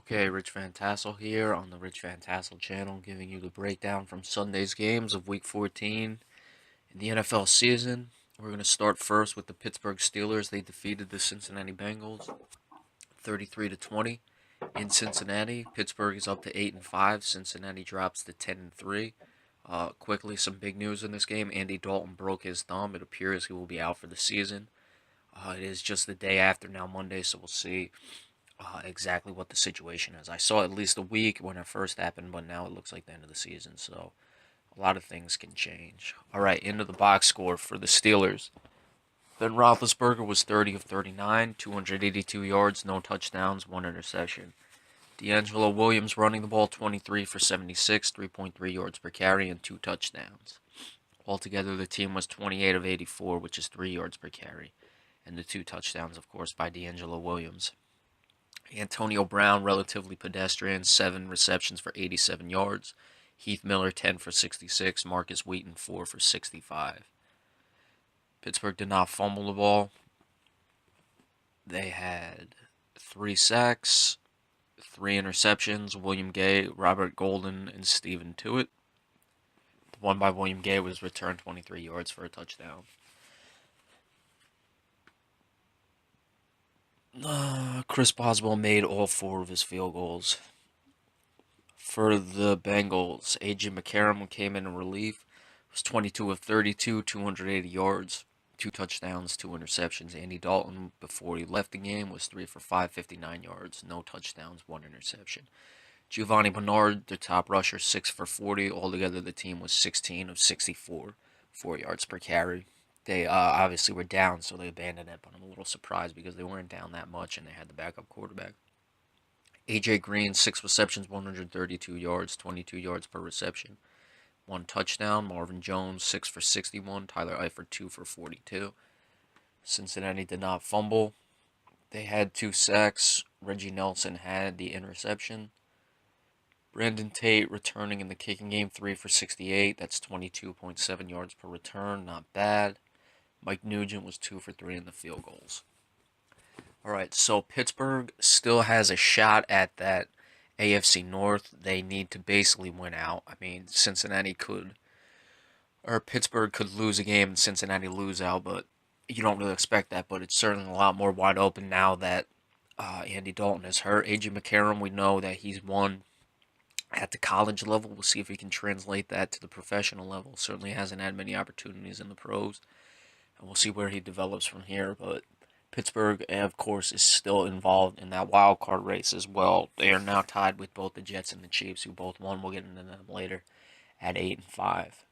Okay, Rich Van Tassel here on the Rich Van Tassel channel, giving you the breakdown from Sunday's games of Week 14 in the NFL season. We're going to start first with the Pittsburgh Steelers. They defeated the Cincinnati Bengals 33 to 20 in Cincinnati. Pittsburgh is up to 8 and 5. Cincinnati drops to 10 and 3. Quickly, some big news in this game. Andy Dalton broke his thumb. It appears he will be out for the season. It is just the day after now, Monday, so we'll see exactly what the situation is. I saw at least a week when it first happened, but now it looks like the end of the season, so a lot of things can change. All right, into the box score for the Steelers. Ben Roethlisberger was 30 of 39, 282 yards, no touchdowns, one interception. D'Angelo Williams running the ball 23 for 76, 3.3 yards per carry, and two touchdowns. Altogether, the team was 28 of 84, which is 3 yards per carry, and the two touchdowns, of course, by D'Angelo Williams. Antonio Brown, relatively pedestrian, 7 receptions for 87 yards. Heath Miller, 10 for 66. Marcus Wheaton, 4 for 65. Pittsburgh did not fumble the ball. They had 3 sacks, 3 interceptions. William Gay, Robert Golden, and Stephen Tuitt. The one by William Gay was returned 23 yards for a touchdown. Chris Boswell made all 4 of his field goals. For the Bengals, A.J. McCarron came in relief. Was 22 of 32, 280 yards, 2 touchdowns, 2 interceptions. Andy Dalton, before he left the game, was 3 for 5, 59 yards, no touchdowns, 1 interception. Giovanni Bernard, the top rusher, 6 for 40. Altogether, the team was 16 of 64, 4 yards per carry. They obviously were down, so they abandoned it, but I'm a little surprised because they weren't down that much and they had the backup quarterback. A.J. Green, 6 receptions, 132 yards, 22 yards per reception. 1 touchdown. Marvin Jones, 6 for 61. Tyler Eifert, 2 for 42. Cincinnati did not fumble. They had 2 sacks. Reggie Nelson had the interception. Brandon Tate returning in the kicking game, 3 for 68. That's 22.7 yards per return. Not bad. Mike Nugent was 2 for 3 in the field goals. All right, so Pittsburgh still has a shot at that AFC North. They need to basically win out. I mean, Pittsburgh could lose a game and Cincinnati lose out, but you don't really expect that. But it's certainly a lot more wide open now that Andy Dalton is hurt. A.J. McCarron, we know that he's won at the college level. We'll see if he can translate that to the professional level. Certainly hasn't had many opportunities in the pros, and we'll see where he develops from here. But Pittsburgh, of course, is still involved in that wild card race as well. They are now tied with both the Jets and the Chiefs, who both won. We'll get into them later at 8 and 5.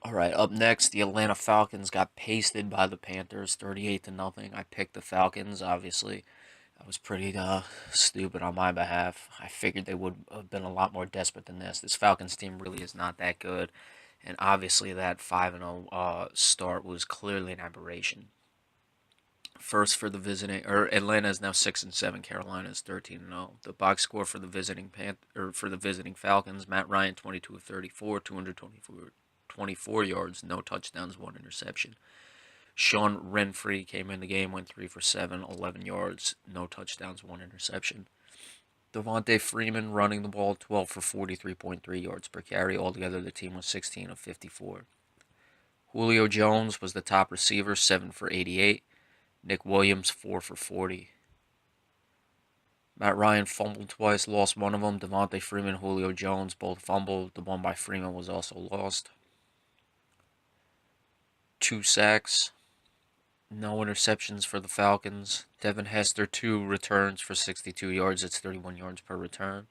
All right, up next, the Atlanta Falcons got pasted by the Panthers, 38 to nothing. I picked the Falcons. Obviously, that was pretty stupid on my behalf. I figured they would have been a lot more desperate than this. This Falcons team really is not that good, and obviously that 5-0 start was clearly an aberration. First for the visiting, or Atlanta is now 6 and 7. Carolina is 13 and 0. The box score for the visiting Falcons: Matt Ryan 22 of 34, 224 yards, no touchdowns, 1 interception. Sean Renfree came in the game, went 3 for 7, 11 yards, no touchdowns, 1 interception. Devontae Freeman running the ball, 12 for 43.3 yards per carry. Altogether, the team was 16 of 54. Julio Jones was the top receiver, 7 for 88. Nick Williams, 4 for 40. Matt Ryan fumbled twice, lost one of them. Devontae Freeman, Julio Jones both fumbled. The one by Freeman was also lost. 2 sacks. No interceptions for the Falcons. Devin Hester, 2 returns for 62 yards. It's 31 yards per return.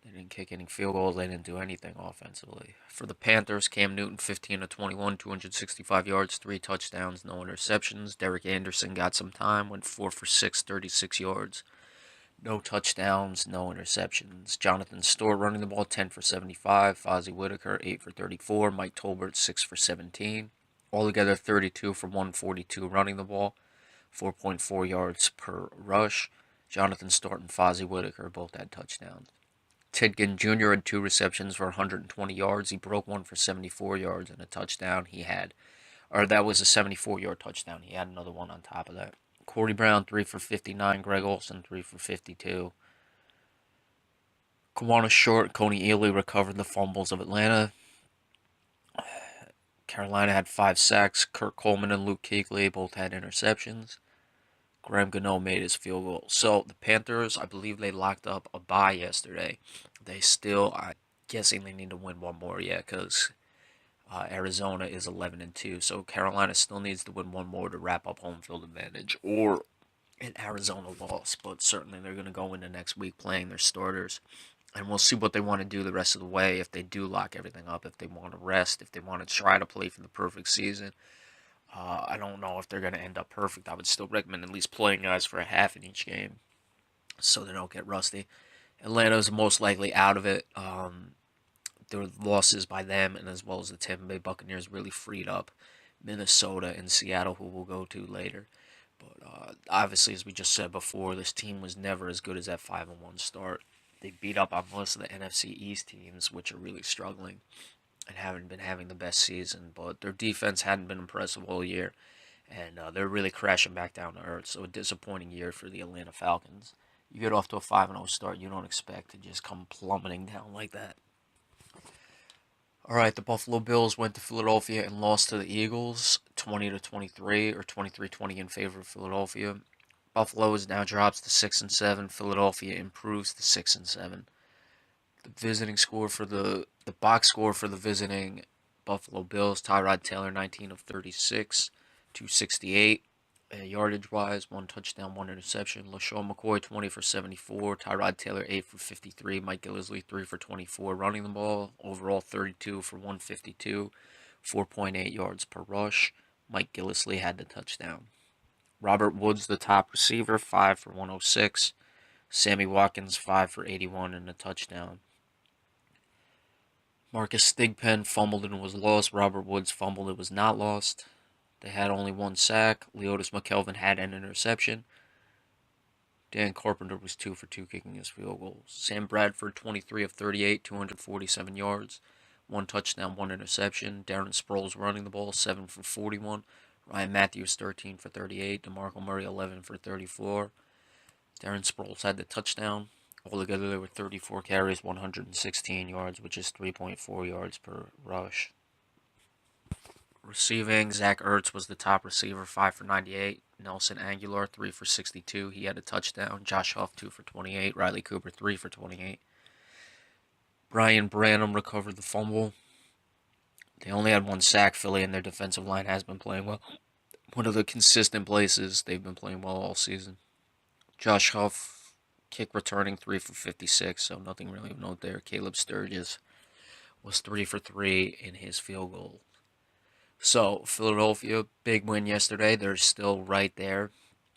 They didn't kick any field goals. They didn't do anything offensively. For the Panthers, Cam Newton, 15 of 21, 265 yards, 3 touchdowns, no interceptions. Derek Anderson got some time, went 4 for 6, 36 yards. No touchdowns, no interceptions. Jonathan Stewart running the ball, 10 for 75. Fozzie Whitaker, 8 for 34. Mike Tolbert, 6 for 17. Altogether, 32 for 142 running the ball, 4.4 yards per rush. Jonathan Stewart and Fozzie Whitaker both had touchdowns. Ted Ginn Jr. had 2 receptions for 120 yards. He broke one for 74 yards and a touchdown. That was a 74-yard touchdown. He had another one on top of that. Corey Brown, 3 for 59. Greg Olsen, 3 for 52. Kawana Short, Coney Ealy recovered the fumbles of Atlanta. Carolina had 5 sacks. Kurt Coleman and Luke Kuechly both had interceptions. Graham Gano made his field goal. So the Panthers, I believe they locked up a bye yesterday. They still, I'm guessing they need to win one more, yeah, because Arizona is 11-2. So Carolina still needs to win one more to wrap up home field advantage, or an Arizona loss. But certainly they're going to go into next week playing their starters. And we'll see what they want to do the rest of the way, if they do lock everything up, if they want to rest, if they want to try to play for the perfect season. I don't know if they're going to end up perfect. I would still recommend at least playing guys for a half in each game so they don't get rusty. Atlanta's most likely out of it. Their losses by them and as well as the Tampa Bay Buccaneers really freed up Minnesota and Seattle, who we'll go to later. But obviously, as we just said before, this team was never as good as that 5-1 start. They beat up on most of the NFC East teams, which are really struggling and haven't been having the best season. But their defense hadn't been impressive all year, and they're really crashing back down to earth. So a disappointing year for the Atlanta Falcons. You get off to a 5-0 start, you don't expect to just come plummeting down like that. All right, the Buffalo Bills went to Philadelphia and lost to the Eagles 20-23 or 23-20 in favor of Philadelphia. Buffalo is now drops to 6-7. Philadelphia improves to 6-7. The visiting score for the box score for the visiting Buffalo Bills: Tyrod Taylor 19 of 36, 268. Yardage wise, 1 touchdown, 1 interception. LaShawn McCoy 20 for 74. Tyrod Taylor 8 for 53. Mike Gillislee 3 for 24 running the ball. Overall 32 for 152, 4.8 yards per rush. Mike Gillislee had the touchdown. Robert Woods, the top receiver, 5 for 106. Sammy Watkins 5 for 81 and a touchdown. Marcus Thigpen fumbled and was lost. Robert Woods fumbled and was not lost. They had only 1 sack. Leotis McKelvin had an interception. Dan Carpenter was 2 for 2 kicking his field goals. Sam Bradford 23 of 38, 247 yards, 1 touchdown, 1 interception. Darren Sproles running the ball, 7 for 41. Ryan Matthews 13 for 38. DeMarco Murray 11 for 34. Darren Sproles had the touchdown. Altogether, there were 34 carries, 116 yards, which is 3.4 yards per rush. Receiving, Zach Ertz was the top receiver, 5 for 98. Nelson Aguilar, 3 for 62. He had a touchdown. Josh Huff, 2 for 28. Riley Cooper, 3 for 28. Brian Branham recovered the fumble. They only had 1 sack, Philly, and their defensive line has been playing well. One of the consistent places they've been playing well all season. Josh Huff, kick returning, 3 for 56, so nothing really of note there. Caleb Sturgis was 3 for 3 in his field goal. So, Philadelphia, big win yesterday. They're still right there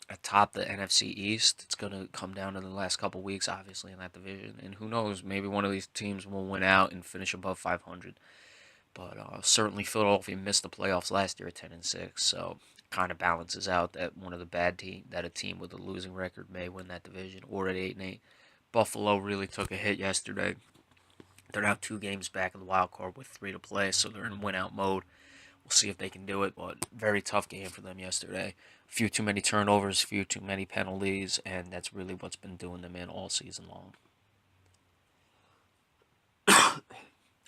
atop the NFC East. It's going to come down to the last couple weeks, obviously, in that division. And who knows, maybe one of these teams will win out and finish above 500. But certainly Philadelphia missed the playoffs last year at 10-6, so kind of balances out that one of the bad team, that a team with a losing record may win that division, or at 8-8. Buffalo really took a hit yesterday. They're now 2 games back in the wild card with 3 to play, so they're in win-out mode. We'll see if they can do it, but very tough game for them yesterday. A few too many turnovers, a few too many penalties, and that's really what's been doing them in all season long.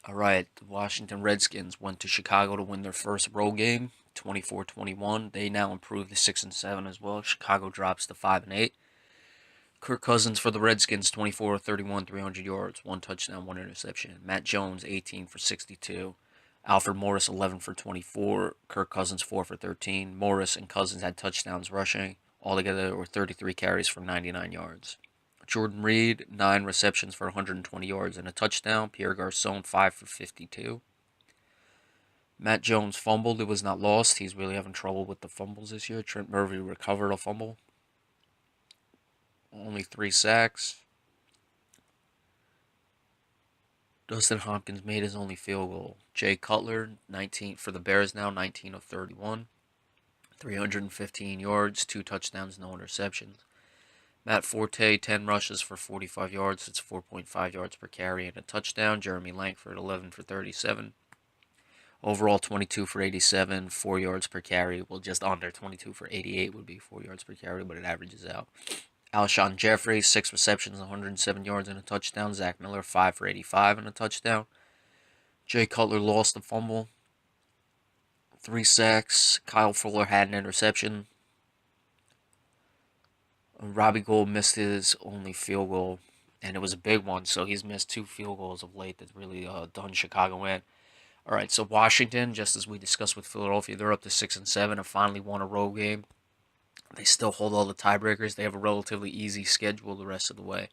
All right, the Washington Redskins went to Chicago to win their first road game, 24-21. They now improve to 6-7 as well. Chicago drops to 5-8. Kirk Cousins for the Redskins, 24-31, 300 yards, 1 touchdown, 1 interception. Matt Jones, 18 for 62. Alfred Morris, 11 for 24. Kirk Cousins, 4 for 13. Morris and Cousins had touchdowns rushing. Altogether, there were 33 carries for 99 yards. Jordan Reed, 9 receptions for 120 yards and a touchdown. Pierre Garçon, 5 for 52. Matt Jones fumbled. It was not lost. He's really having trouble with the fumbles this year. Trent Murphy recovered a fumble. Only 3 sacks. Dustin Hopkins made his only field goal. Jay Cutler, 19 for the Bears now, 19 of 31. 315 yards, 2 touchdowns, no interceptions. Matt Forte, 10 rushes for 45 yards. It's 4.5 yards per carry and a touchdown. Jeremy Langford, 11 for 37. Overall, 22 for 87, 4 yards per carry. Well, just under 22 for 88 would be 4 yards per carry, but it averages out. Alshon Jeffrey, 6 receptions, 107 yards and a touchdown. Zach Miller, 5 for 85 and a touchdown. Jay Cutler lost the fumble, 3 sacks. Kyle Fuller had an interception. Robbie Gould missed his only field goal, and it was a big one, so he's missed 2 field goals of late that really done Chicago in. All right, so Washington, just as we discussed with Philadelphia, they're up to 6-7 and finally won a road game. They still hold all the tiebreakers. They have a relatively easy schedule the rest of the way.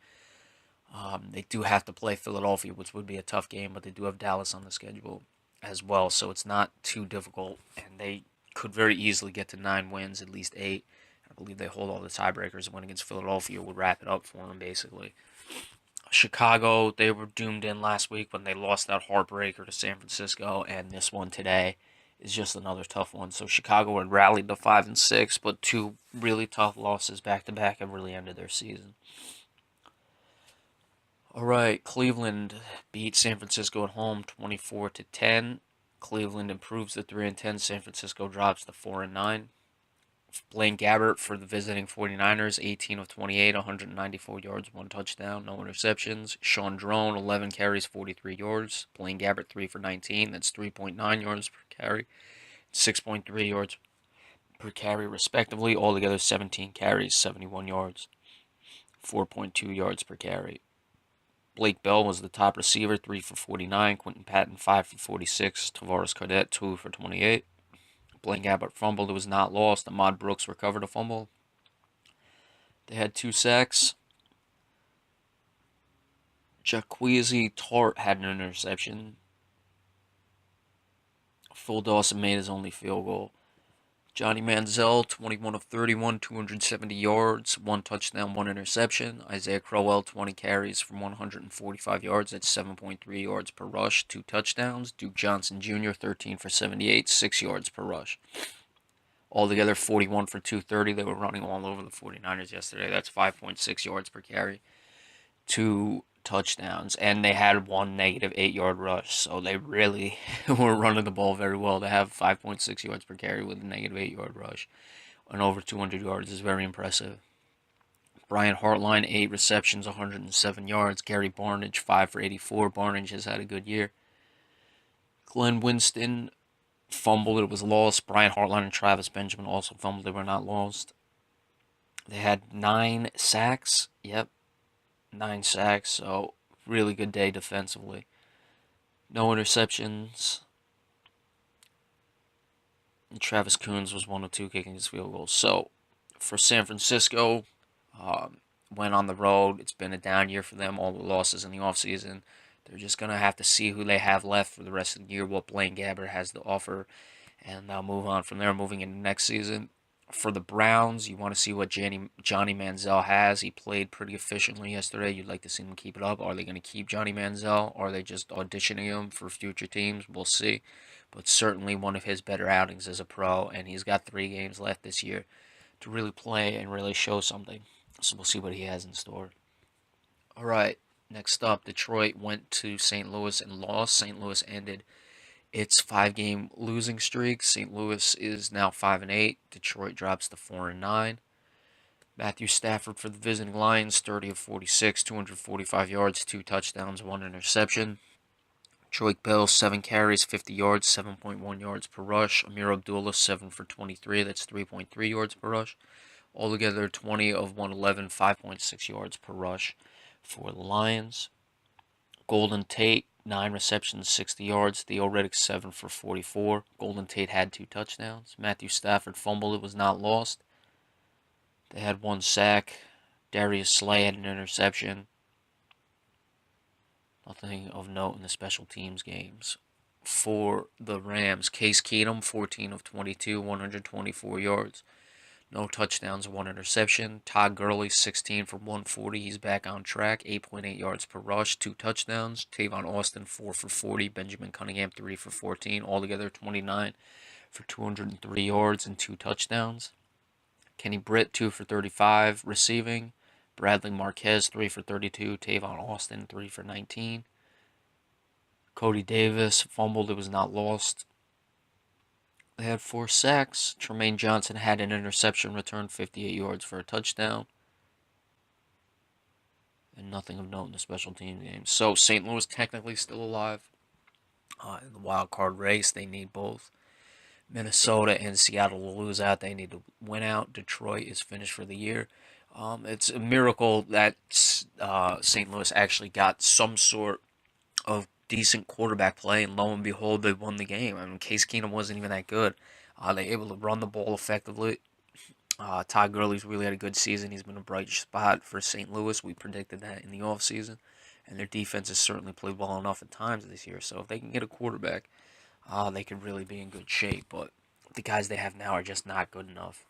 They do have to play Philadelphia, which would be a tough game, but they do have Dallas on the schedule as well, so it's not too difficult, and they could very easily get to 9 wins, at least 8. I believe they hold all the tiebreakers. A win against Philadelphia would wrap it up for them, basically. Chicago, they were doomed in last week when they lost that heartbreaker to San Francisco, and this one today is just another tough one. So Chicago had rallied to 5-6, but 2 really tough losses back to back have really ended their season. All right, Cleveland beat San Francisco at home 24-10. Cleveland improves to 3-10. San Francisco drops to 4-9. Blaine Gabbert for the visiting 49ers, 18 of 28, 194 yards, 1 touchdown, no interceptions. Sean Drone, 11 carries, 43 yards. Blaine Gabbert, 3 for 19, that's 3.9 yards per carry, 6.3 yards per carry, respectively. Altogether, 17 carries, 71 yards, 4.2 yards per carry. Blake Bell was the top receiver, 3 for 49. Quentin Patton, 5 for 46. Tavares Cadet, 2 for 28. Blaine Gabbert fumbled. It was not lost. Ahmad Brooks recovered a fumble. They had 2 sacks. Jaquizy Tart had an interception. Phil Dawson made his only field goal. Johnny Manziel, 21 of 31, 270 yards, 1 touchdown, 1 interception. Isaiah Crowell, 20 carries for 145 yards. That's 7.3 yards per rush, 2 touchdowns. Duke Johnson Jr., 13 for 78, 6 yards per rush. Altogether, 41 for 230. They were running all over the 49ers yesterday. That's 5.6 yards per carry, 2 touchdowns, and they had 1 negative 8-yard rush. So they really were running the ball very well. To have 5.6 yards per carry with a negative 8-yard rush and over 200 yards is very impressive. Brian Hartline, 8 receptions, 107 yards. Gary Barnidge, 5 for 84. Barnidge has had a good year. Glenn Winston fumbled. It was lost. Brian Hartline and Travis Benjamin also fumbled. They were not lost. They had 9 sacks. Yep, 9 sacks, so really good day defensively. No interceptions. And Travis Coons was 1 of 2 kicking his field goals. So for San Francisco, went on the road. It's been a down year for them. All the losses in the offseason. They're just going to have to see who they have left for the rest of the year, what Blaine Gabbert has to offer, and they'll move on from there, moving into next season. For the Browns, you want to see what Johnny Manziel has. He played pretty efficiently yesterday. You'd like to see him keep it up. Are they going to keep Johnny Manziel? Or are they just auditioning him for future teams? We'll see. But certainly one of his better outings as a pro, and he's got 3 games left this year to really play and really show something. So we'll see what he has in store. All right, next up, Detroit went to St. Louis and lost. St. Louis ended its 5-game losing streak. St. Louis is now 5-8. Detroit drops to 4-9. Matthew Stafford for the visiting Lions, 30 of 46, 245 yards, 2 touchdowns, 1 interception. Joique Bell, 7 carries, 50 yards, 7.1 yards per rush. Amir Abdullah, 7 for 23, that's 3.3 yards per rush. Altogether, 20 of 111, 5.6 yards per rush for the Lions. Golden Tate, 9 receptions, 60 yards. Theo Riddick, 7 for 44. Golden Tate had 2 touchdowns. Matthew Stafford fumbled. It was not lost. They had 1 sack. Darius Slay had an interception. Nothing of note in the special teams games. For the Rams, Case Keenum, 14 of 22, 124 yards. No touchdowns, 1 interception. Todd Gurley, 16 for 140. He's back on track. 8.8 yards per rush, 2 touchdowns. Tavon Austin, 4 for 40. Benjamin Cunningham, 3 for 14. Altogether, 29 for 203 yards and 2 touchdowns. Kenny Britt, 2 for 35 receiving. Bradley Marquez, 3 for 32. Tavon Austin, 3 for 19. Cody Davis fumbled. It was not lost. They had 4 sacks. Tremaine Johnson had an interception return, 58 yards for a touchdown. And nothing of note in the special team game. So St. Louis technically still alive. In the wild card race, they need both Minnesota and Seattle to lose out. They need to win out. Detroit is finished for the year. It's a miracle that St. Louis actually got some sort of decent quarterback play, and lo and behold, they won the game. I mean, Case Keenum wasn't even that good. They able to run the ball effectively. Todd Gurley's really had a good season. He's been a bright spot for St. Louis. We predicted that in the offseason. And their defense has certainly played well enough at times this year. So if they can get a quarterback, they could really be in good shape. But the guys they have now are just not good enough.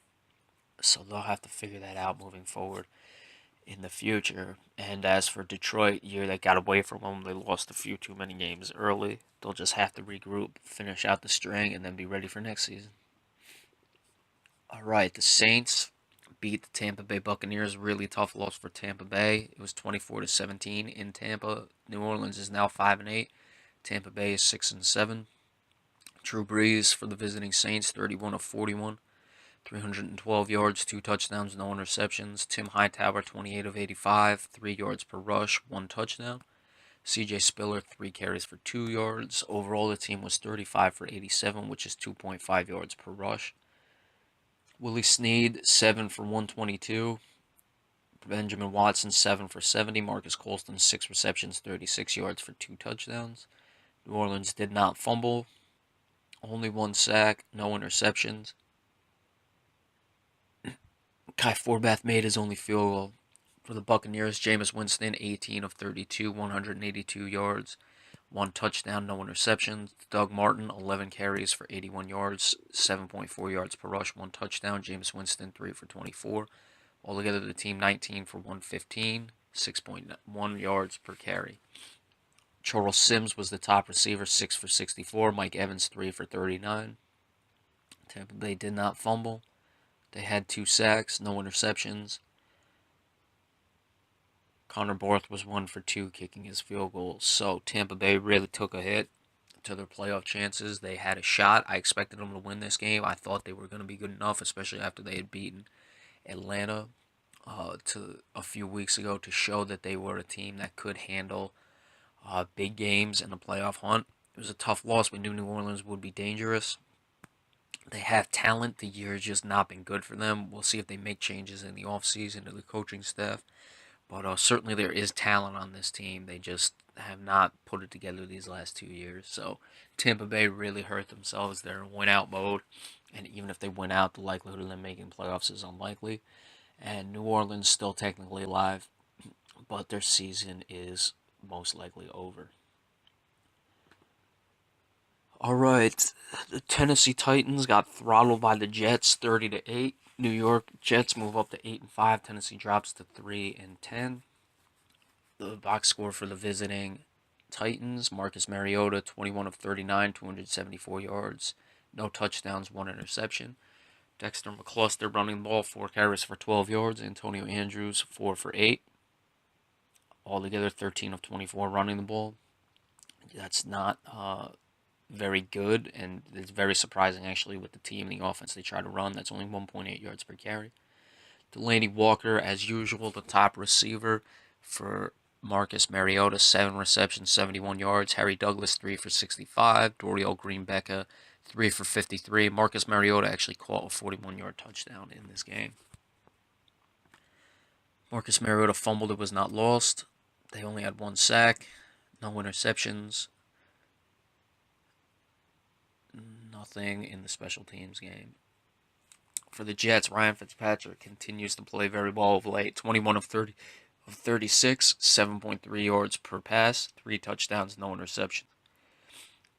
So they'll have to figure that out moving forward in the future. And as for Detroit, year that got away from them, they lost a few too many games early. They'll just have to regroup, finish out the string, and then be ready for next season. All right, the Saints beat the Tampa Bay Buccaneers. Really tough loss for Tampa Bay. It was 24-17 in Tampa. New Orleans is now 5-8. Tampa Bay is 6-7. Drew Brees for the visiting Saints, 31 of 41, 312 yards, 2 touchdowns, no interceptions. Tim Hightower, 28 of 85, 3 yards per rush, 1 touchdown. CJ Spiller, 3 carries for 2 yards. Overall, the team was 35 for 87, which is 2.5 yards per rush. Willie Snead, 7 for 122. Benjamin Watson, 7 for 70. Marcus Colston, 6 receptions, 36 yards for 2 touchdowns. New Orleans did not fumble. Only 1 sack, no interceptions. Kai Forbath made his only field goal. For the Buccaneers, Jameis Winston, 18 of 32, 182 yards, 1 touchdown, no interceptions. Doug Martin, 11 carries for 81 yards, 7.4 yards per rush, 1 touchdown. Jameis Winston, 3 for 24. Altogether, the team 19 for 115, 6.1 yards per carry. Charles Sims was the top receiver, 6 for 64. Mike Evans, 3 for 39. Tampa Bay did not fumble. They had 2 sacks, no interceptions. Connor Borth was 1 for 2, kicking his field goal. So Tampa Bay really took a hit to their playoff chances. They had a shot. I expected them to win this game. I thought they were going to be good enough, especially after they had beaten Atlanta to a few weeks ago, to show that they were a team that could handle big games in the playoff hunt. It was a tough loss. We knew New Orleans would be dangerous. They have talent. The year has just not been good for them. We'll see if they make changes in the offseason to the coaching staff. But certainly there is talent on this team. They just have not put it together these last 2 years. So Tampa Bay really hurt themselves. They're in win-out mode. And even if they win out, the likelihood of them making playoffs is unlikely. And New Orleans still technically alive, but their season is most likely over. All right, the Tennessee Titans got throttled by the Jets, 30-8. New York Jets move up to 8-5. Tennessee drops to 3-10. The box score for the visiting Titans: Marcus Mariota, 21 of 39, 274 yards, no touchdowns, 1 interception. Dexter McCluster running the ball, 4 carries for 12 yards. Antonio Andrews, 4 for 8. Altogether, 13 of 24 running the ball. That's not very good, and it's very surprising actually with the team and the offense they try to run. That's only 1.8 yards per carry. Delaney Walker, as usual, the top receiver for Marcus Mariota, 7 receptions, 71 yards. Harry Douglas, 3 for 65. Dorial Green-Becca, 3 for 53. Marcus Mariota actually caught a 41-yard touchdown in this game. Marcus Mariota fumbled, it was not lost. They only had 1 sack, no interceptions, nothing in the special teams game. For the Jets, Ryan Fitzpatrick continues to play very well of late. 21 of 36, 7.3 yards per pass, 3 touchdowns, no interceptions.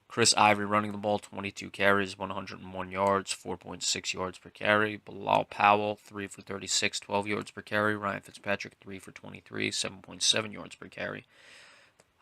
Chris Ivory running the ball, 22 carries, 101 yards, 4.6 yards per carry. Bilal Powell, 3 for 36, 12 yards per carry. Ryan Fitzpatrick, 3 for 23, 7.7 yards per carry.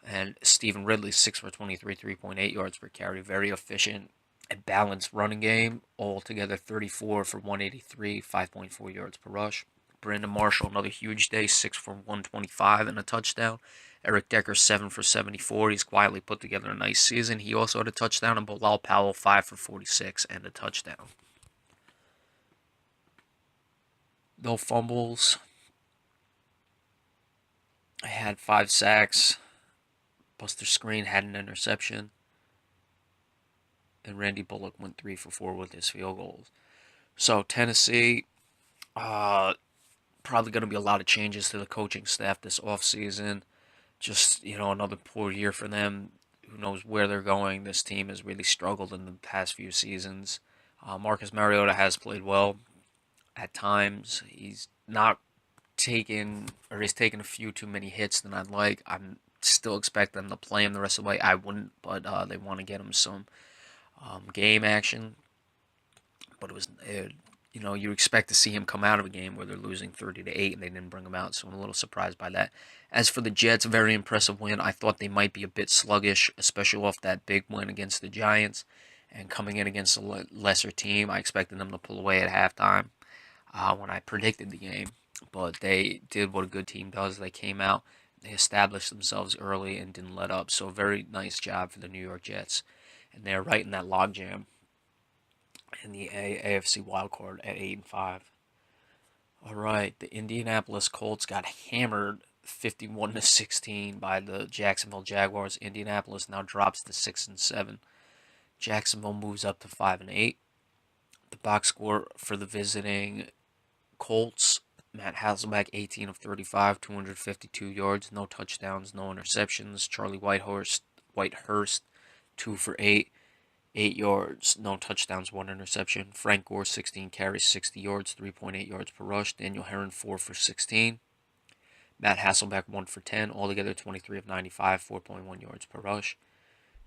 And Stephen Ridley, 6 for 23, 3.8 yards per carry. Very efficient and balanced running game. Altogether, 34 for 183, 5.4 yards per rush. Brandon Marshall, another huge day, 6 for 125 and a touchdown. Eric Decker, 7 for 74. He's quietly put together a nice season. He also had a touchdown. And Bilal Powell, 5 for 46 and a touchdown. No fumbles. I had 5 sacks. Buster Screen had an interception. And Randy Bullock went 3 for 4 with his field goals. So Tennessee, probably going to be a lot of changes to the coaching staff this offseason. Just, another poor year for them. Who knows where they're going? This team has really struggled in the past few seasons. Marcus Mariota has played well at times. He's not he's taken a few too many hits than I'd like. I'm still expect them to play him the rest of the way. I wouldn't, but they want to get him some game action. But you expect to see him come out of a game where they're losing 30-8 and they didn't bring him out, so I'm a little surprised by that. As for the Jets, very impressive win. I thought they might be a bit sluggish, especially off that big win against the Giants. And coming in against a lesser team, I expected them to pull away at halftime when I predicted the game. But they did what a good team does. They came out, they established themselves early and didn't let up. So very nice job for the New York Jets. And they're right in that logjam in the AFC wildcard at 8-5. All right, the Indianapolis Colts got hammered 51-16 by the Jacksonville Jaguars. Indianapolis now drops to 6-7. Jacksonville moves up to 5-8. The box score for the visiting Colts: Matt Hasselbeck, 18 of 35, 252 yards, no touchdowns, no interceptions. Charlie Whitehurst, 2 for 8. 8 yards, no touchdowns, 1 interception. Frank Gore, 16 carries, 60 yards, 3.8 yards per rush. Daniel Herron, 4 for 16. Matt Hasselbeck, 1 for 10. Altogether, 23 of 95, 4.1 yards per rush.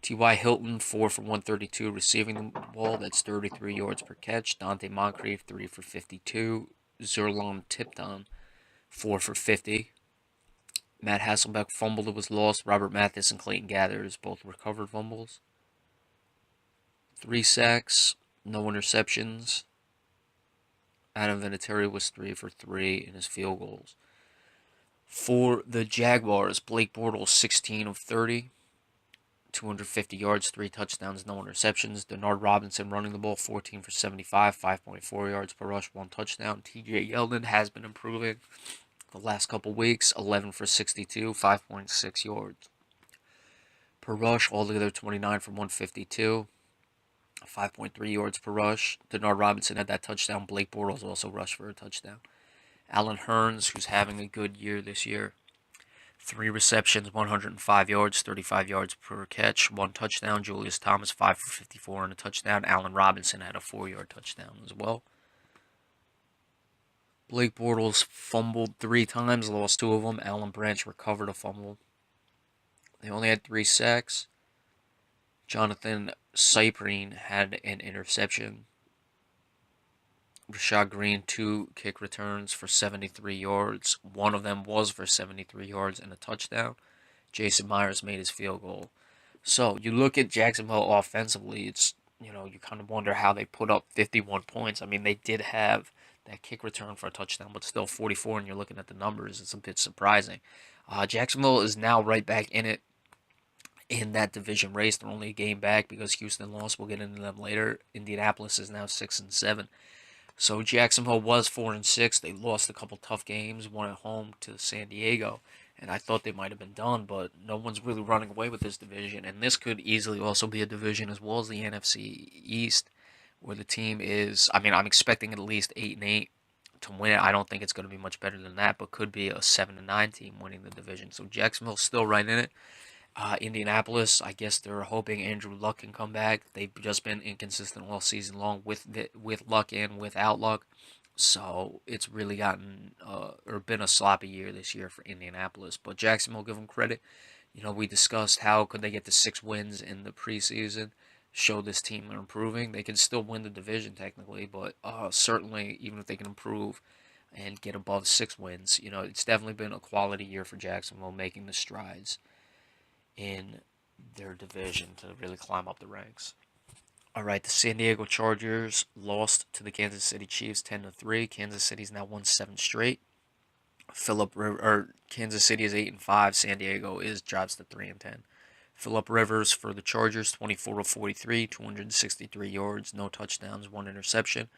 T.Y. Hilton, 4 for 132, receiving the ball. That's 33 yards per catch. Dante Moncrief, 3 for 52. Zerlon Tipton, 4 for 50. Matt Hasselbeck fumbled, it was lost. Robert Mathis and Clayton Gathers both recovered fumbles. 3 sacks, no interceptions. Adam Vinatieri was 3 for 3 in his field goals. For the Jaguars, Blake Bortles, 16 of 30, 250 yards, 3 touchdowns, no interceptions. Denard Robinson running the ball, 14 for 75, 5.4 yards per rush, 1 touchdown. TJ Yeldon has been improving the last couple weeks, 11 for 62, 5.6 yards per rush, altogether 29 for 152. 5.3 yards per rush. Denard Robinson had that touchdown. Blake Bortles also rushed for a touchdown. Allen Hurns, who's having a good year this year, 3 receptions, 105 yards, 35 yards per catch, 1 touchdown. Julius Thomas, 5 for 54 and a touchdown. Allen Robinson had a 4-yard touchdown as well. Blake Bortles fumbled 3 times, lost 2 of them. Alan Branch recovered a fumble. They only had 3 sacks. Jonathan Cyprien had an interception. Rashad Green, 2 kick returns for 73 yards. 1 of them was for 73 yards and a touchdown. Jason Myers made his field goal. So you look at Jacksonville offensively, it's, you kind of wonder how they put up 51 points. I mean, they did have that kick return for a touchdown, but still 44, and you're looking at the numbers, it's a bit surprising. Jacksonville is now right back in it in that division race. They're only a game back because Houston lost. We'll get into them later. Indianapolis is now 6-7. So Jacksonville was 4-6. They lost a couple tough games, one at home to San Diego, and I thought they might have been done, but no one's really running away with this division, and this could easily also be a division as well as the NFC East, where the team is, I'm expecting at least 8-8 to win it. I don't think it's going to be much better than that, but could be a 7-9 team winning the division. So Jacksonville's still right in it. Indianapolis, I guess they're hoping Andrew Luck can come back. They've just been inconsistent all season long with Luck and without Luck. So it's really been a sloppy year this year for Indianapolis. But Jacksonville, give them credit. We discussed how could they get to 6 wins in the preseason, show this team are improving. They can still win the division technically, but certainly even if they can improve and get above 6 wins, it's definitely been a quality year for Jacksonville, making the strides in their division to really climb up the ranks. All right, the San Diego Chargers lost to the Kansas City Chiefs 10-3. Kansas City's now won 7 straight. Kansas City is 8-5. San Diego is drops to 3-10. Philip Rivers for the Chargers, 24 of 43, 263 yards, no touchdowns, one interception.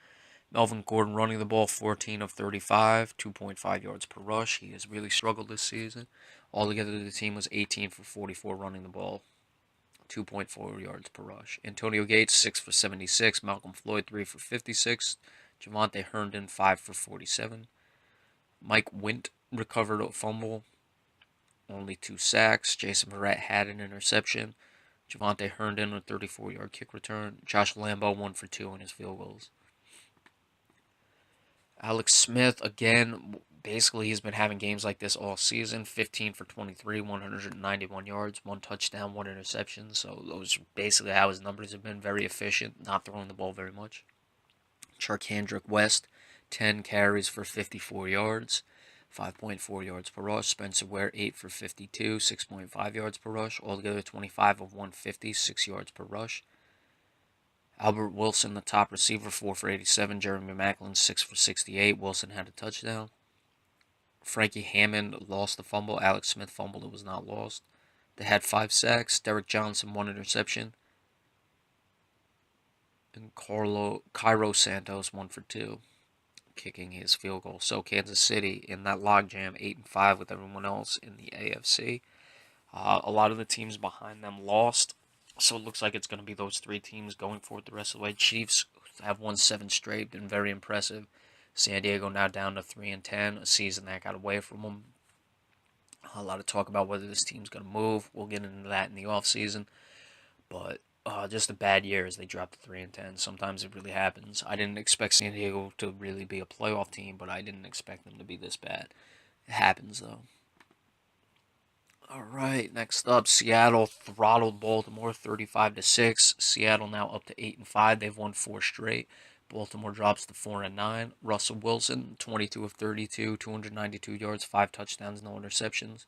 Melvin Gordon running the ball, 14 of 35, 2.5 yards per rush. He has really struggled this season. Altogether, the team was 18 for 44 running the ball, 2.4 yards per rush. Antonio Gates, 6 for 76. Malcolm Floyd, 3 for 56. Javante Herndon, 5 for 47. Mike Wint recovered a fumble, only 2 sacks. Jason Verrett had an interception. Javante Herndon, a 34-yard kick return. Josh Lambo, 1 for 2 in his field goals. Alex Smith, again, basically he's been having games like this all season. 15 for 23, 191 yards, 1 touchdown, 1 interception. So those are basically how his numbers have been. Very efficient, not throwing the ball very much. Charcandrick West, 10 carries for 54 yards, 5.4 yards per rush. Spencer Ware, 8 for 52, 6.5 yards per rush. Altogether, 25 of 150, 6 yards per rush. Albert Wilson, the top receiver, 4 for 87. Jeremy Maclin, 6 for 68. Wilson had a touchdown. Frankie Hammond lost the fumble. Alex Smith fumbled. It was not lost. They had 5 sacks. Derek Johnson, 1 interception. And Cairo Santos, 1 for 2, kicking his field goal. So Kansas City in that logjam, 8-5 with everyone else in the AFC. A lot of the teams behind them lost. So it looks like it's going to be those 3 teams going for it the rest of the way. Chiefs have won 7 straight, been very impressive. San Diego now down to 3-10, a season that got away from them. A lot of talk about whether this team's going to move. We'll get into that in the offseason. But just a bad year as they dropped to 3-10. Sometimes it really happens. I didn't expect San Diego to really be a playoff team, but I didn't expect them to be this bad. It happens, though. All right, next up, Seattle throttled Baltimore 35-6. Seattle now up to 8-5. They've won 4 straight. Baltimore drops to 4-9. Russell Wilson, 22 of 32, 292 yards, 5 touchdowns, no interceptions.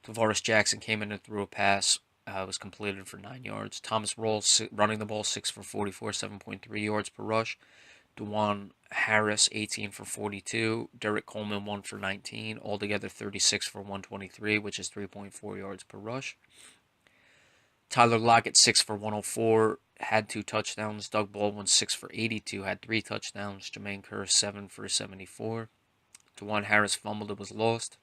Tavares Jackson came in and threw a pass. Was completed for 9 yards. Thomas Rawls running the ball 6 for 44, 7.3 yards per rush. Dewan Harris, 18 for 42. Derek Coleman, 1 for 19. Altogether, 36 for 123, which is 3.4 yards per rush. Tyler Lockett, 6 for 104, had 2 touchdowns. Doug Baldwin, 6 for 82, had 3 touchdowns. Jermaine Kearse, 7 for 74. Dewan Harris fumbled, it was lost.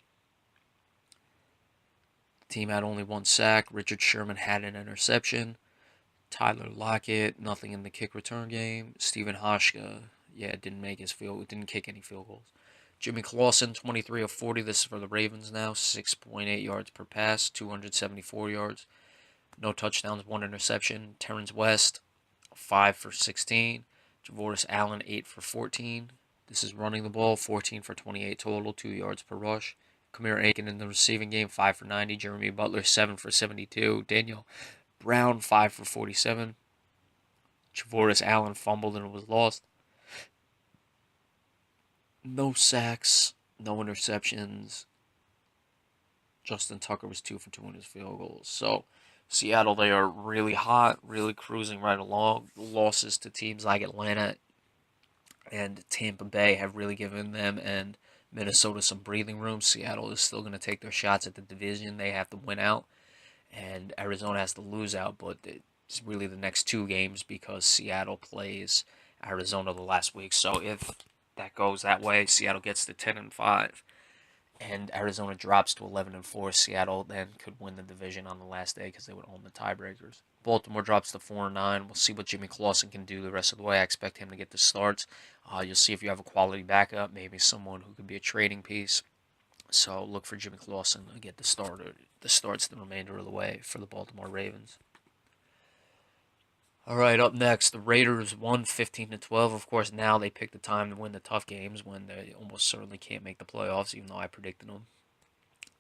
The team had only 1 sack. Richard Sherman had an interception. Tyler Lockett, nothing in the kick return game. Stephen Hauschka, didn't kick any field goals. Jimmy Clausen, 23 of 40. This is for the Ravens now. 6.8 yards per pass, 274 yards. No touchdowns, 1 interception. Terrence West, 5 for 16. Javoris Allen, 8 for 14. This is running the ball, 14 for 28 total, 2 yards per rush. Kamir Aiken in the receiving game, 5 for 90. Jeremy Butler, 7 for 72. Daniel Brown, 5 for 47. Javoris Allen fumbled and it was lost. No sacks, no interceptions. Justin Tucker was 2 for 2 in his field goals. So Seattle, they are really hot, really cruising right along. Losses to teams like Atlanta and Tampa Bay have really given them and Minnesota some breathing room. Seattle is still going to take their shots at the division. They have to win out, and Arizona has to lose out, but it's really the next 2 games because Seattle plays Arizona the last week. So if that goes that way, Seattle gets to 10-5, and Arizona drops to 11-4. Seattle then could win the division on the last day because they would own the tiebreakers. Baltimore drops to 4-9. We'll see what Jimmy Clausen can do the rest of the way. I expect him to get the starts. You'll see if you have a quality backup, maybe someone who could be a trading piece. So look for Jimmy Clausen to get the starts the remainder of the way for the Baltimore Ravens. All right, up next, the Raiders won 15-12. Of course, now they pick the time to win the tough games when they almost certainly can't make the playoffs, even though I predicted them.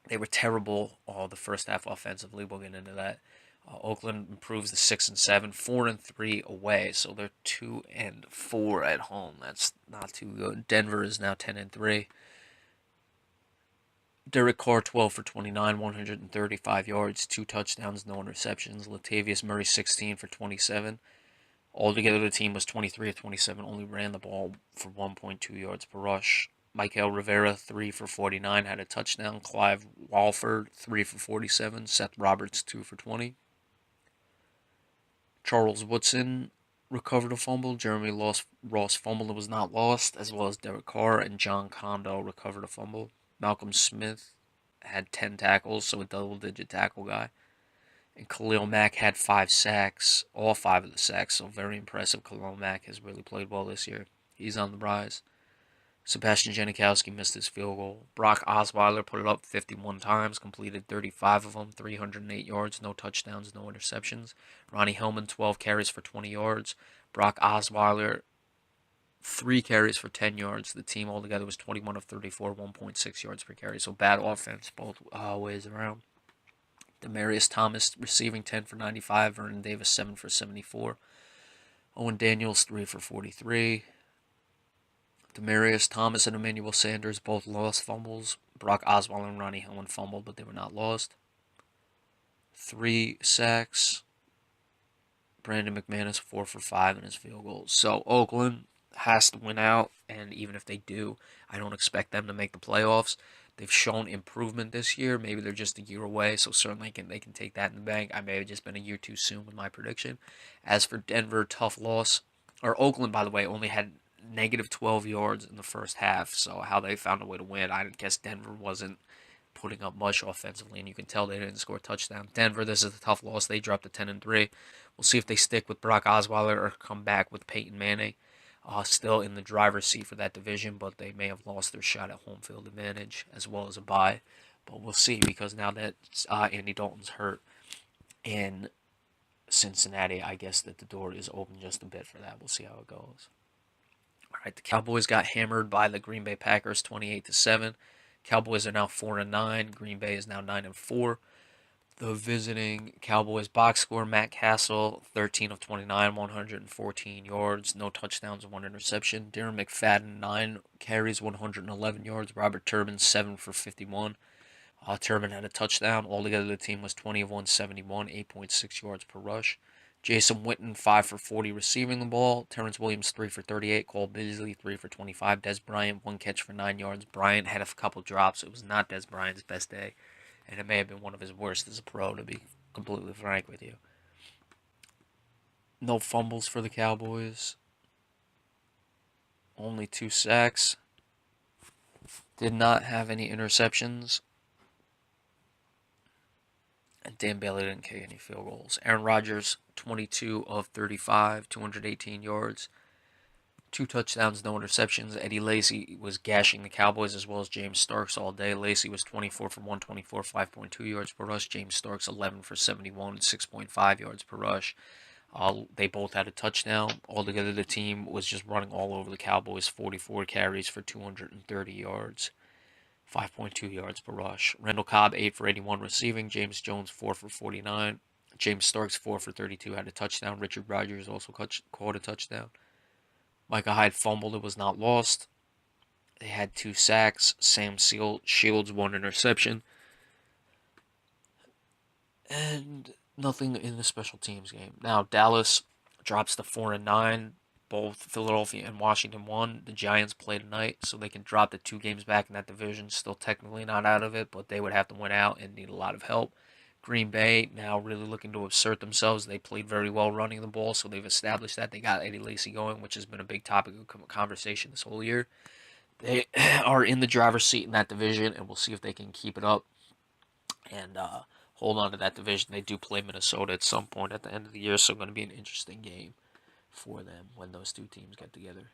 They were terrible the first half offensively. We'll get into that. Oakland improves to 6-7, 4-3 away, so they're 2-4 at home. That's not too good. Denver is now 10-3. Derek Carr, 12 for 29, 135 yards, 2 touchdowns, no interceptions. Latavius Murray, 16 for 27. Altogether, the team was 23 of 27, only ran the ball for 1.2 yards per rush. Michael Rivera, 3 for 49, had a touchdown. Clive Walford, 3 for 47. Seth Roberts, 2 for 20. Charles Woodson recovered a fumble. Jeremy Ross fumbled and was not lost, as well as Derek Carr and John Kondo recovered a fumble. Malcolm Smith had 10 tackles, so a double-digit tackle guy. And Khalil Mack had 5 sacks, all 5 of the sacks, so very impressive. Khalil Mack has really played well this year. He's on the rise. Sebastian Janikowski missed his field goal. Brock Osweiler put it up 51 times, completed 35 of them, 308 yards, no touchdowns, no interceptions. Ronnie Hillman, 12 carries for 20 yards. Brock Osweiler, 3 carries for 10 yards. The team altogether was 21 of 34, 1.6 yards per carry. So bad offense both ways around. Demarius Thomas receiving 10 for 95. Vernon Davis 7 for 74. Owen Daniels 3 for 43. Demarius Thomas and Emmanuel Sanders both lost fumbles. Brock Osweiler and Ronnie Hillman fumbled, but they were not lost. 3 sacks. Brandon McManus 4 for 5 in his field goals. So Oakland has to win out, and even if they do, I don't expect them to make the playoffs. They've shown improvement this year. Maybe they're just a year away, so certainly they can take that in the bank. I may have just been a year too soon with my prediction. As for Denver, tough loss. Or Oakland, by the way, only had negative 12 yards in the first half, so how they found a way to win. I guess Denver wasn't putting up much offensively, and you can tell they didn't score a touchdown. Denver, this is a tough loss. They dropped to 10-3. We'll see if they stick with Brock Osweiler or come back with Peyton Manning. Still in the driver's seat for that division, but they may have lost their shot at home field advantage as well as a bye. But we'll see, because now that Andy Dalton's hurt in Cincinnati, I guess that the door is open just a bit for that. We'll see how it goes. All right, the Cowboys got hammered by the Green Bay Packers 28-7. Cowboys are now 4-9. Green Bay is now 9-4. The visiting Cowboys box score: Matt Castle, 13 of 29, 114 yards, no touchdowns, 1 interception. Darren McFadden, 9 carries, 111 yards. Robert Turbin, 7 for 51. Turbin had a touchdown. Altogether, the team was 20 of 171, 8.6 yards per rush. Jason Witten, 5 for 40 receiving the ball. Terrence Williams, 3 for 38. Cole Beasley, 3 for 25. Des Bryant, 1 catch for 9 yards. Bryant had a couple drops. It was not Des Bryant's best day, and it may have been one of his worst as a pro, to be completely frank with you. No fumbles for the Cowboys. Only 2 sacks. Did not have any interceptions. And Dan Bailey didn't kick any field goals. Aaron Rodgers, 22 of 35, 218 yards. 2 touchdowns, no interceptions. Eddie Lacy was gashing the Cowboys as well as James Starks all day. Lacy was 24 for 124, 5.2 yards per rush. James Starks 11 for 71, 6.5 yards per rush. They both had a touchdown. Altogether, the team was just running all over the Cowboys. 44 carries for 230 yards, 5.2 yards per rush. Randall Cobb 8 for 81 receiving. James Jones 4 for 49. James Starks 4 for 32 had a touchdown. Richard Rodgers also caught a touchdown. Micah Hyde fumbled. It was not lost. They had 2 sacks. Sam Shields 1 interception. And nothing in the special teams game. Now, Dallas drops to 4-9. Both Philadelphia and Washington won. The Giants play tonight, so they can drop the 2 games back in that division. Still technically not out of it, but they would have to win out and need a lot of help. Green Bay now really looking to assert themselves. They played very well running the ball, so they've established that. They got Eddie Lacy going, which has been a big topic of conversation this whole year. They are in the driver's seat in that division, and we'll see if they can keep it up and hold on to that division. They do play Minnesota at some point at the end of the year, so going to be an interesting game for them when those 2 teams get together.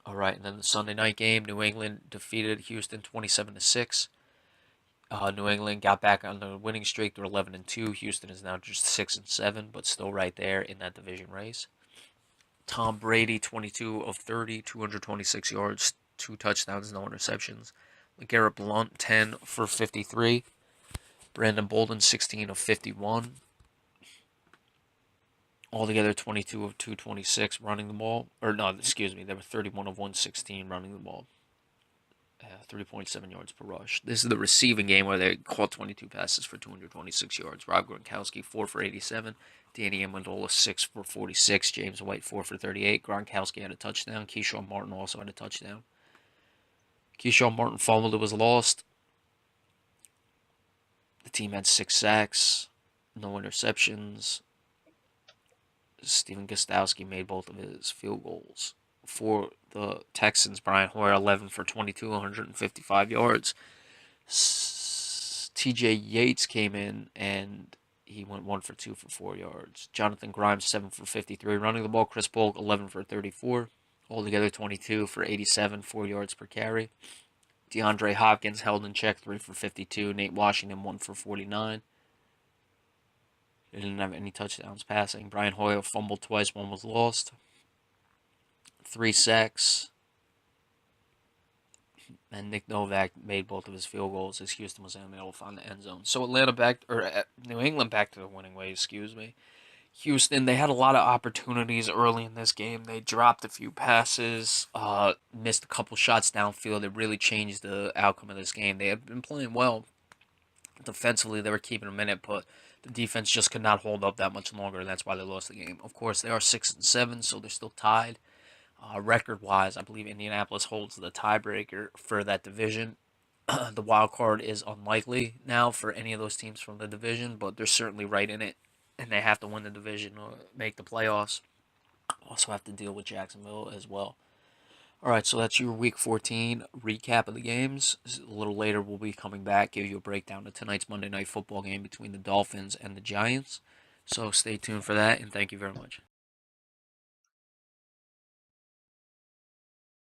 All right, and then the Sunday night game, New England defeated Houston 27-6. New England got back on the winning streak. They're 11-2. Houston is now just 6-7, but still right there in that division race. Tom Brady, 22 of 30, 226 yards, 2 touchdowns, no interceptions. LeGarrette Blount, 10 for 53. Brandon Bolden, 16 of 51. Altogether, 22 of 226 running the ball. Or no, excuse me, they were 31 of 116 running the ball. 3.7 yards per rush. This is the receiving game where they caught 22 passes for 226 yards. Rob Gronkowski, 4 for 87. Danny Amendola, 6 for 46. James White, 4 for 38. Gronkowski had a touchdown. Keyshawn Martin also had a touchdown. Keyshawn Martin fumbled. It was lost. The team had 6 sacks, no interceptions. Steven Gostowski made both of his field goals. For the Texans, Brian Hoyer, 11 for 22, 155 yards. TJ Yates came in and he went 1 for 2 for 4 yards. Jonathan Grimes, 7 for 53. Running the ball, Chris Polk, 11 for 34. Altogether, 22 for 87, 4 yards per carry. DeAndre Hopkins held in check, 3 for 52. Nate Washington, 1 for 49. They didn't have any touchdowns passing. Brian Hoyer fumbled twice, 1 was lost. 3 sacks. And Nick Novak made both of his field goals as Houston was unable to find the end zone. So New England back to the winning way, excuse me. Houston, they had a lot of opportunities early in this game. They dropped a few passes, missed a couple shots downfield. It really changed the outcome of this game. They had been playing well defensively. They were keeping them in it, but the defense just could not hold up that much longer, and that's why they lost the game. Of course, they are 6-7, so they're still tied. Record-wise, I believe Indianapolis holds the tiebreaker for that division. The wild card is unlikely now for any of those teams from the division, but they're certainly right in it, and they have to win the division or make the playoffs. Also have to deal with Jacksonville as well. All right, so that's your Week 14 recap of the games. A little later, we'll be coming back, give you a breakdown of tonight's Monday Night Football game between the Dolphins and the Giants. So stay tuned for that, and thank you very much.